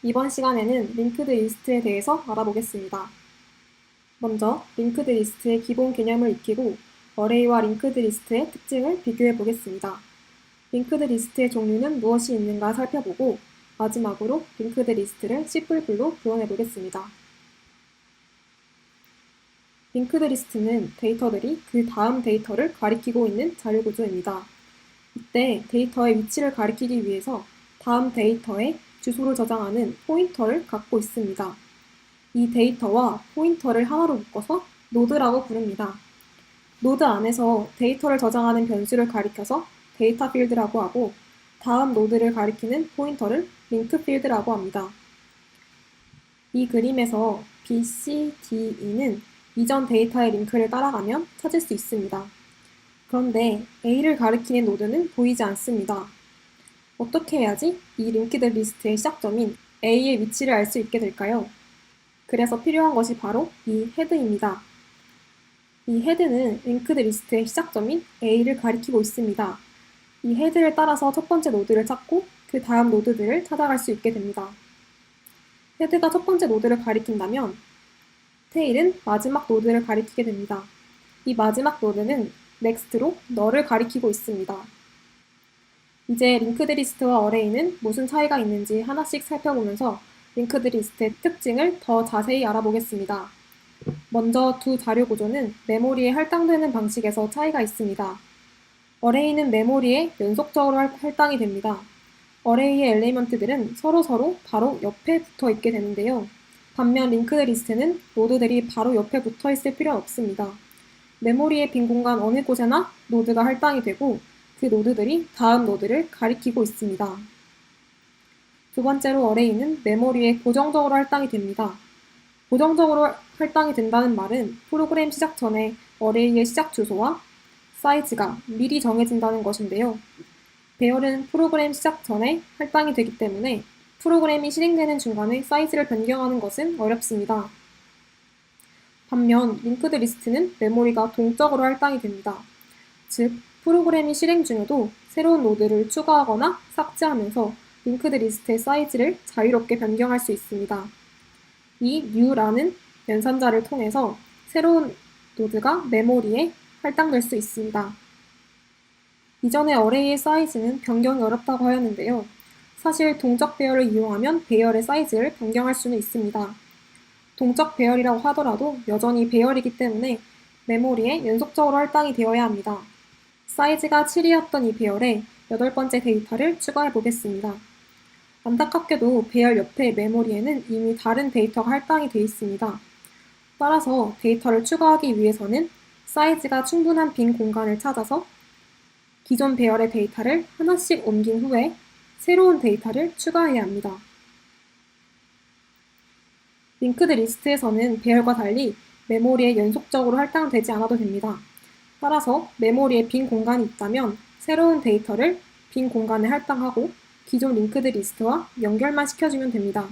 이번 시간에는 링크드 리스트에 대해서 알아보겠습니다. 먼저 링크드 리스트의 기본 개념을 익히고 어레이와 링크드 리스트의 특징을 비교해 보겠습니다. 링크드 리스트의 종류는 무엇이 있는가 살펴보고 마지막으로 링크드 리스트를 C++로 구현해 보겠습니다. 링크드 리스트는 데이터들이 그 다음 데이터를 가리키고 있는 자료 구조입니다. 이때 데이터의 위치를 가리키기 위해서 다음 데이터에 주소를 저장하는 포인터를 갖고 있습니다. 이 데이터와 포인터를 하나로 묶어서 노드라고 부릅니다. 노드 안에서 데이터를 저장하는 변수를 가리켜서 데이터 필드라고 하고 다음 노드를 가리키는 포인터를 링크 필드라고 합니다. 이 그림에서 B, C, D, E는 이전 데이터의 링크를 따라가면 찾을 수 있습니다. 그런데 A를 가리키는 노드는 보이지 않습니다. 어떻게 해야지 이 링크드 리스트의 시작점인 A의 위치를 알 수 있게 될까요? 그래서 필요한 것이 바로 이 헤드입니다. 이 헤드는 링크드 리스트의 시작점인 A를 가리키고 있습니다. 이 헤드를 따라서 첫 번째 노드를 찾고 그 다음 노드들을 찾아갈 수 있게 됩니다. 헤드가 첫 번째 노드를 가리킨다면 테일은 마지막 노드를 가리키게 됩니다. 이 마지막 노드는 next로 너를 가리키고 있습니다. 이제 링크드 리스트와 어레이는 무슨 차이가 있는지 하나씩 살펴보면서 링크드 리스트의 특징을 더 자세히 알아보겠습니다. 먼저 두 자료 구조는 메모리에 할당되는 방식에서 차이가 있습니다. 어레이는 메모리에 연속적으로 할당이 됩니다. 어레이의 엘리먼트들은 서로 바로 옆에 붙어 있게 되는데요. 반면 링크드 리스트는 노드들이 바로 옆에 붙어 있을 필요는 없습니다. 메모리의 빈 공간 어느 곳에나 노드가 할당이 되고 그 노드들이 다음 노드를 가리키고 있습니다. 두 번째로 어레이는 메모리에 고정적으로 할당이 됩니다. 고정적으로 할당이 된다는 말은 프로그램 시작 전에 어레이의 시작 주소와 사이즈가 미리 정해진다는 것인데요. 배열은 프로그램 시작 전에 할당이 되기 때문에 프로그램이 실행되는 중간에 사이즈를 변경하는 것은 어렵습니다. 반면 링크드 리스트는 메모리가 동적으로 할당이 됩니다. 즉, 프로그램이 실행 중에도 새로운 노드를 추가하거나 삭제하면서 링크드 리스트의 사이즈를 자유롭게 변경할 수 있습니다. 이 new라는 연산자를 통해서 새로운 노드가 메모리에 할당될 수 있습니다. 이전에 어레이의 사이즈는 변경이 어렵다고 하였는데요. 사실 동적 배열을 이용하면 배열의 사이즈를 변경할 수는 있습니다. 동적 배열이라고 하더라도 여전히 배열이기 때문에 메모리에 연속적으로 할당이 되어야 합니다. 사이즈가 7이었던 이 배열에 8번째 데이터를 추가해 보겠습니다. 안타깝게도 배열 옆에 메모리에는 이미 다른 데이터가 할당이 되어 있습니다. 따라서 데이터를 추가하기 위해서는 사이즈가 충분한 빈 공간을 찾아서 기존 배열의 데이터를 하나씩 옮긴 후에 새로운 데이터를 추가해야 합니다. 링크드 리스트에서는 배열과 달리 메모리에 연속적으로 할당되지 않아도 됩니다. 따라서 메모리에 빈 공간이 있다면 새로운 데이터를 빈 공간에 할당하고 기존 링크드 리스트와 연결만 시켜주면 됩니다.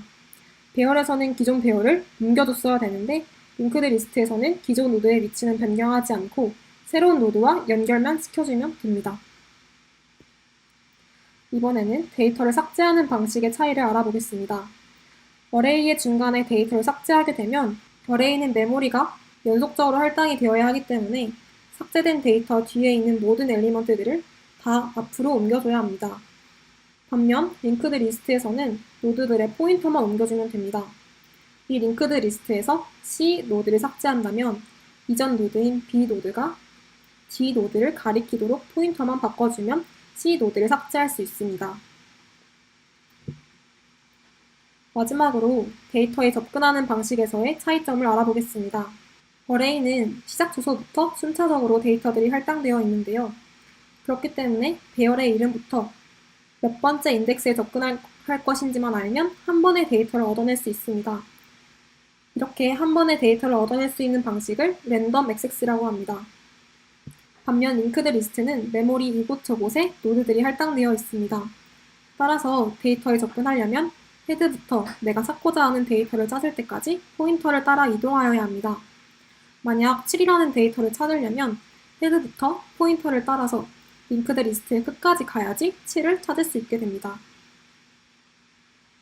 배열에서는 기존 배열을 옮겨줬어야 되는데 링크드 리스트에서는 기존 노드의 위치는 변경하지 않고 새로운 노드와 연결만 시켜주면 됩니다. 이번에는 데이터를 삭제하는 방식의 차이를 알아보겠습니다. 어레이의 중간에 데이터를 삭제하게 되면 어레이는 메모리가 연속적으로 할당이 되어야 하기 때문에 삭제된 데이터 뒤에 있는 모든 엘리먼트들을 다 앞으로 옮겨줘야 합니다. 반면 링크드 리스트에서는 노드들의 포인터만 옮겨주면 됩니다. 이 링크드 리스트에서 C 노드를 삭제한다면 이전 노드인 B 노드가 D 노드를 가리키도록 포인터만 바꿔주면 C 노드를 삭제할 수 있습니다. 마지막으로 데이터에 접근하는 방식에서의 차이점을 알아보겠습니다. 어레이는 시작 주소부터 순차적으로 데이터들이 할당되어 있는데요. 그렇기 때문에 배열의 이름부터 몇 번째 인덱스에 접근할 것인지만 알면 한 번에 데이터를 얻어낼 수 있습니다. 이렇게 한 번에 데이터를 얻어낼 수 있는 방식을 랜덤 액세스라고 합니다. 반면 링크드 리스트는 메모리 이곳저곳에 노드들이 할당되어 있습니다. 따라서 데이터에 접근하려면 헤드부터 내가 찾고자 하는 데이터를 찾을 때까지 포인터를 따라 이동하여야 합니다. 만약 7이라는 데이터를 찾으려면 헤드부터 포인터를 따라서 링크드 리스트의 끝까지 가야지 7을 찾을 수 있게 됩니다.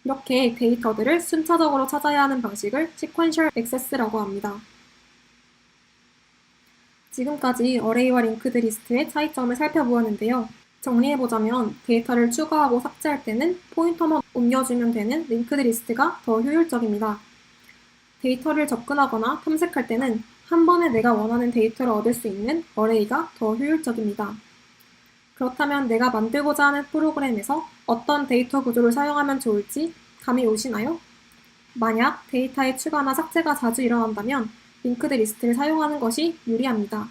이렇게 데이터들을 순차적으로 찾아야 하는 방식을 시퀀셜 액세스라고 합니다. 지금까지 어레이와 링크드 리스트의 차이점을 살펴보았는데요. 정리해보자면 데이터를 추가하고 삭제할 때는 포인터만 옮겨주면 되는 링크드 리스트가 더 효율적입니다. 데이터를 접근하거나 탐색할 때는 한 번에 내가 원하는 데이터를 얻을 수 있는 어레이가 더 효율적입니다. 그렇다면 내가 만들고자 하는 프로그램에서 어떤 데이터 구조를 사용하면 좋을지 감이 오시나요? 만약 데이터의 추가나 삭제가 자주 일어난다면 링크드 리스트를 사용하는 것이 유리합니다.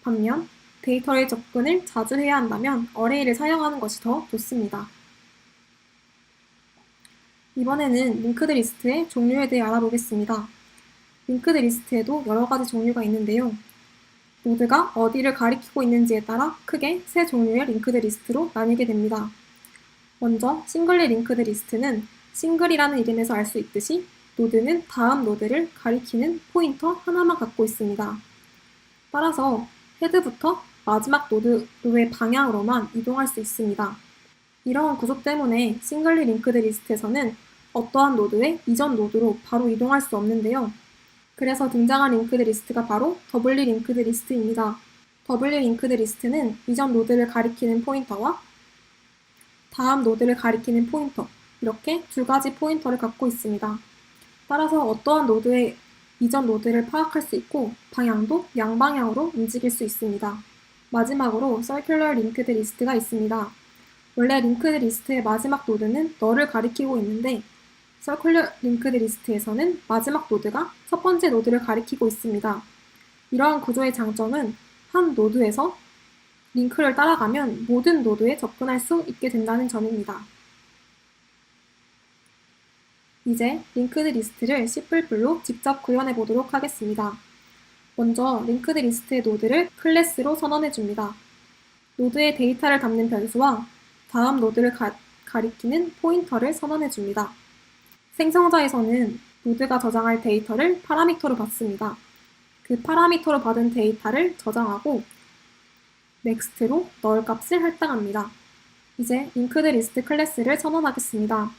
반면 데이터의 접근을 자주 해야 한다면 어레이를 사용하는 것이 더 좋습니다. 이번에는 링크드 리스트의 종류에 대해 알아보겠습니다. 링크드 리스트에도 여러 가지 종류가 있는데요. 노드가 어디를 가리키고 있는지에 따라 크게 세 종류의 링크드 리스트로 나뉘게 됩니다. 먼저 싱글리 링크드 리스트는 싱글이라는 이름에서 알 수 있듯이 노드는 다음 노드를 가리키는 포인터 하나만 갖고 있습니다. 따라서 헤드부터 마지막 노드의 방향으로만 이동할 수 있습니다. 이러한 구조 때문에 싱글리 링크드 리스트에서는 어떠한 노드의 이전 노드로 바로 이동할 수 없는데요. 그래서 등장한 링크드 리스트가 바로 더블리 링크드 리스트입니다. 더블리 링크드 리스트는 이전 노드를 가리키는 포인터와 다음 노드를 가리키는 포인터, 이렇게 두 가지 포인터를 갖고 있습니다. 따라서 어떠한 노드의 이전 노드를 파악할 수 있고 방향도 양방향으로 움직일 수 있습니다. 마지막으로 Circular Linked List가 있습니다. 원래 링크드 리스트의 마지막 노드는 너를 가리키고 있는데 Circular Linked List에서는 마지막 노드가 첫 번째 노드를 가리키고 있습니다. 이러한 구조의 장점은 한 노드에서 링크를 따라가면 모든 노드에 접근할 수 있게 된다는 점입니다. 이제 링크드 리스트를 C++로 직접 구현해 보도록 하겠습니다. 먼저 링크드 리스트의 노드를 클래스로 선언해 줍니다. 노드의 데이터를 담는 변수와 다음 노드를 가리키는 포인터를 선언해 줍니다. 생성자에서는 노드가 저장할 데이터를 파라미터로 받습니다. 그 파라미터로 받은 데이터를 저장하고 next로 null 값을 할당합니다. 이제 링크드 리스트 클래스를 선언하겠습니다.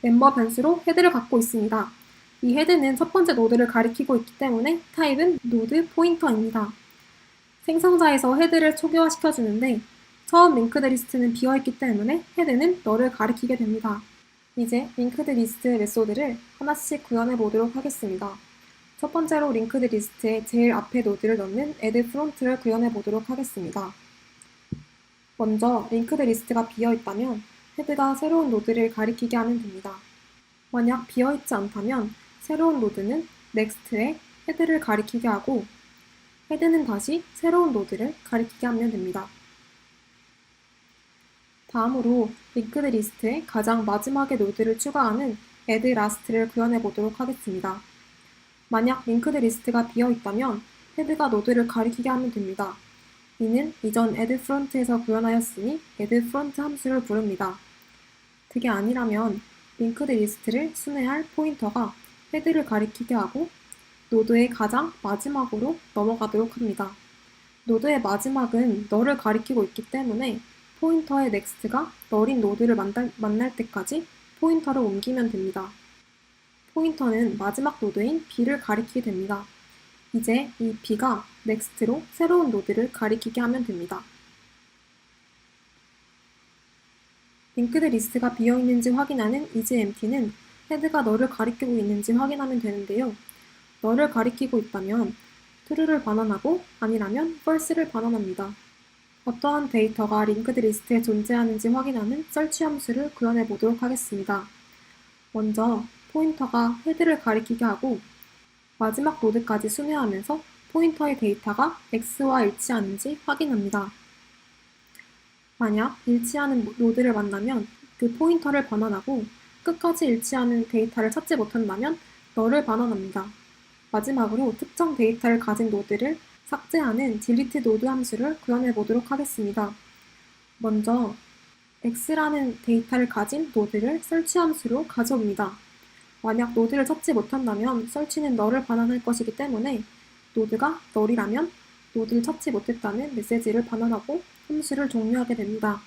멤버 변수로 헤드를 갖고 있습니다. 이 헤드는 첫 번째 노드를 가리키고 있기 때문에 타입은 노드 포인터입니다. 생성자에서 헤드를 초기화시켜주는데 처음 링크드 리스트는 비어있기 때문에 헤드는 너를 가리키게 됩니다. 이제 링크드 리스트 메소드를 하나씩 구현해 보도록 하겠습니다. 첫 번째로 링크드 리스트의 제일 앞에 노드를 넣는 add front를 구현해 보도록 하겠습니다. 먼저 링크드 리스트가 비어있다면 헤드가 새로운 노드를 가리키게 하면 됩니다. 만약 비어있지 않다면 새로운 노드는 next에 헤드를 가리키게 하고 헤드는 다시 새로운 노드를 가리키게 하면 됩니다. 다음으로 링크드 리스트에 가장 마지막에 노드를 추가하는 add last를 구현해 보도록 하겠습니다. 만약 링크드 리스트가 비어있다면 헤드가 노드를 가리키게 하면 됩니다. 이는 이전 add front에서 구현하였으니 add front 함수를 부릅니다. 그게 아니라면 링크드 리스트를 순회할 포인터가 헤드를 가리키게 하고 노드의 가장 마지막으로 넘어가도록 합니다. 노드의 마지막은 너를 가리키고 있기 때문에 포인터의 next가 너린 노드를 만날 때까지 포인터를 옮기면 됩니다. 포인터는 마지막 노드인 b를 가리키게 됩니다. 이제 이 b가 next로 새로운 노드를 가리키게 하면 됩니다. 링크드 리스트가 비어있는지 확인하는 isEmpty는 헤드가 너를 가리키고 있는지 확인하면 되는데요. 너를 가리키고 있다면 true를 반환하고 아니라면 false를 반환합니다. 어떠한 데이터가 링크드 리스트에 존재하는지 확인하는 search 함수를 구현해 보도록 하겠습니다. 먼저 포인터가 헤드를 가리키게 하고 마지막 노드까지 순회하면서 포인터의 데이터가 x와 일치하는지 확인합니다. 만약 일치하는 노드를 만나면 그 포인터를 반환하고 끝까지 일치하는 데이터를 찾지 못한다면 null을 반환합니다. 마지막으로 특정 데이터를 가진 노드를 삭제하는 delete node 함수를 구현해 보도록 하겠습니다. 먼저 x라는 데이터를 가진 노드를 search 함수로 가져옵니다. 만약 노드를 찾지 못한다면 search는 null을 반환할 것이기 때문에 노드가 null이라면 노드를 찾지 못했다는 메시지를 반환하고 함수를 종료하게 됩니다.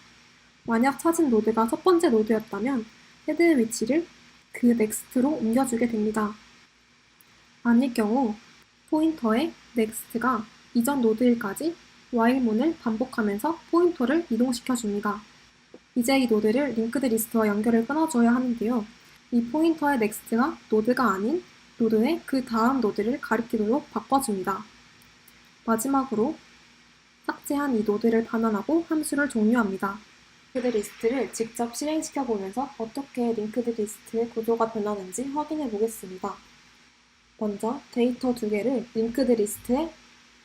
만약 찾은 노드가 첫 번째 노드였다면 헤드의 위치를 그 넥스트로 옮겨주게 됩니다. 아닐 경우 포인터의 넥스트가 이전 노드일까지 while문을 반복하면서 포인터를 이동시켜줍니다. 이제 이 노드를 링크드 리스트와 연결을 끊어줘야 하는데요. 이 포인터의 넥스트가 노드가 아닌 노드의 그 다음 노드를 가리키도록 바꿔줍니다. 마지막으로 삭제한 이 노드를 반환하고 함수를 종료합니다. 링크드 리스트를 직접 실행시켜 보면서 어떻게 링크드 리스트의 구조가 변하는지 확인해 보겠습니다. 먼저 데이터 두 개를 링크드 리스트의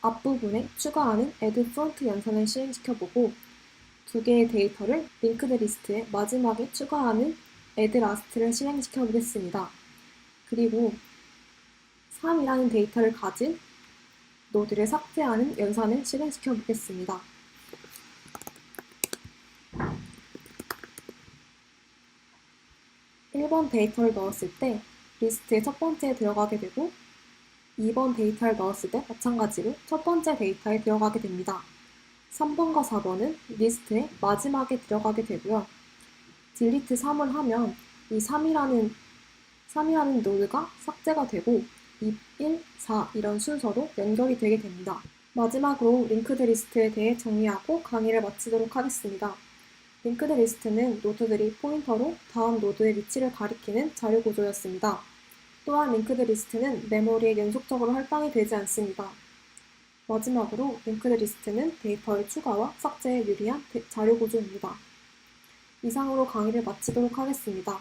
앞부분에 추가하는 add front 연산을 실행시켜보고 두 개의 데이터를 링크드 리스트의 마지막에 추가하는 add last를 실행시켜보겠습니다. 그리고 3이라는 데이터를 가진 노드를 삭제하는 연산을 실행시켜보겠습니다. 1번 데이터를 넣었을 때 리스트의 첫 번째에 들어가게 되고 2번 데이터를 넣었을 때 마찬가지로 첫 번째 데이터에 들어가게 됩니다. 3번과 4번은 리스트의 마지막에 들어가게 되고요. 딜리트 3을 하면 이 3이라는 노드가 삭제가 되고 2, 1, 4 이런 순서로 연결이 되게 됩니다. 마지막으로 링크드 리스트에 대해 정리하고 강의를 마치도록 하겠습니다. 링크드 리스트는 노드들이 포인터로 다음 노드의 위치를 가리키는 자료 구조였습니다. 또한 링크드 리스트는 메모리에 연속적으로 할당이 되지 않습니다. 마지막으로 링크드 리스트는 데이터의 추가와 삭제에 유리한 자료 구조입니다. 이상으로 강의를 마치도록 하겠습니다.